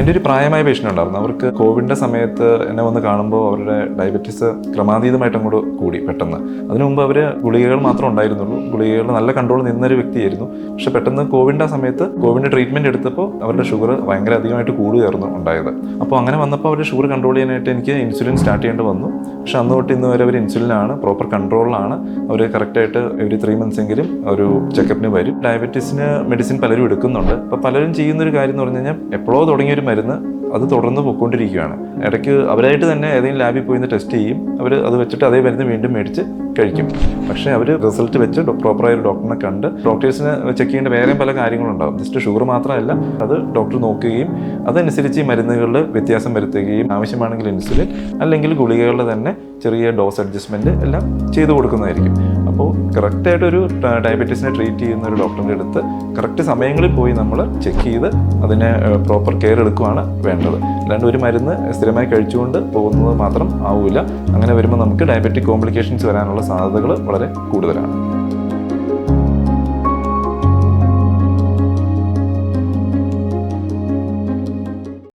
എൻ്റെ ഒരു പ്രായമായ പേഷ്യൻ്റ് ഉണ്ടായിരുന്നു. അവർക്ക് കോവിഡിൻ്റെ സമയത്ത് എന്നെ വന്ന് കാണുമ്പോൾ അവരുടെ ഡയബറ്റീസ് ക്രമാതീതമായിട്ട് അങ്ങോട്ട് കൂടി പെട്ടെന്ന്. അതിനു മുമ്പ് അവർ ഗുളികകൾ മാത്രം ഉണ്ടായിരുന്നുള്ളൂ. ഗുളികകൾ നല്ല കൺട്രോൾ നിന്നൊരു വ്യക്തിയായിരുന്നു. പക്ഷെ പെട്ടെന്ന് കോവിഡിൻ്റെ സമയത്ത് കോവിഡിൻ്റെ ട്രീറ്റ്മെൻറ്റ് എടുത്തപ്പോൾ അവരുടെ ഷുഗർ ഭയങ്കര അധികമായിട്ട് കൂടുകയായിരുന്നു ഉണ്ടായത്. അപ്പോൾ അങ്ങനെ വന്നപ്പോൾ അവർ ഷുഗർ കൺട്രോൾ ചെയ്യാനായിട്ട് എനിക്ക് ഇൻസുലിൻ സ്റ്റാർട്ട് ചെയ്യേണ്ടി വന്നു. പക്ഷെ അന്ന് തൊട്ട് ഇന്ന് വരെ അവർ ഇൻസുലിനാണ്, പ്രോപ്പർ കൺട്രോളിലാണ്. അവർ കറക്റ്റായിട്ട് എവരി 3 months എങ്കിലും ഒരു ചെക്കപ്പിന് വരും. ഡയബറ്റീസിന് മെഡിസിൻ പലരും എടുക്കുന്നുണ്ട്. അപ്പോൾ പലരും ചെയ്യുന്നൊരു കാര്യം എന്ന് പറഞ്ഞു കഴിഞ്ഞാൽ എപ്പോഴോ തുടങ്ങിയൊരു മരുന്ന് അത് തുടർന്ന് പോയിക്കൊണ്ടിരിക്കുകയാണ്. ഇടയ്ക്ക് അവരായിട്ട് തന്നെ ഏതെങ്കിലും ലാബിൽ പോയി ടെസ്റ്റ് ചെയ്യും. അവർ അത് വെച്ചിട്ട് അതേ മരുന്ന് വീണ്ടും മേടിച്ച് കഴിക്കും. പക്ഷേ അവർ റിസൾട്ട് വെച്ച് പ്രോപ്പറായ ഒരു ഡോക്ടറിനെ കണ്ട്, ഡോക്ടേഴ്സിന് ചെക്ക് ചെയ്യേണ്ട വേറെയും പല കാര്യങ്ങളുണ്ടാകും. ജസ്റ്റ് ഷുഗർ മാത്രമല്ല, അത് ഡോക്ടർ നോക്കുകയും അതനുസരിച്ച് ഈ മരുന്നുകളിൽ വ്യത്യാസം വരുത്തുകയും ആവശ്യമാണെങ്കിൽ ഇൻസുലിൻ അല്ലെങ്കിൽ ഗുളികകളുടെ തന്നെ ചെറിയ ഡോസ് അഡ്ജസ്റ്റ്മെൻറ്റ് എല്ലാം ചെയ്തു കൊടുക്കുന്നതായിരിക്കും. അപ്പോൾ കറക്റ്റായിട്ടൊരു ഡയബറ്റീസിനെ ട്രീറ്റ് ചെയ്യുന്ന ഒരു ഡോക്ടറിൻ്റെ അടുത്ത് കറക്റ്റ് സമയങ്ങളിൽ പോയി നമ്മൾ ചെക്ക് ചെയ്ത് അതിനെ പ്രോപ്പർ കെയർ എടുക്കുകയാണ് വേണ്ടത്. അല്ലാണ്ട് ഒരു മരുന്ന് സ്ഥിരമായി കഴിച്ചുകൊണ്ട് പോകുന്നത് മാത്രം ആവില്ല. അങ്ങനെ വരുമ്പോൾ നമുക്ക് ഡയബറ്റിക് കോംപ്ലിക്കേഷൻസ് വരാനുള്ള സാധ്യതകൾ വളരെ കൂടുതലാണ്.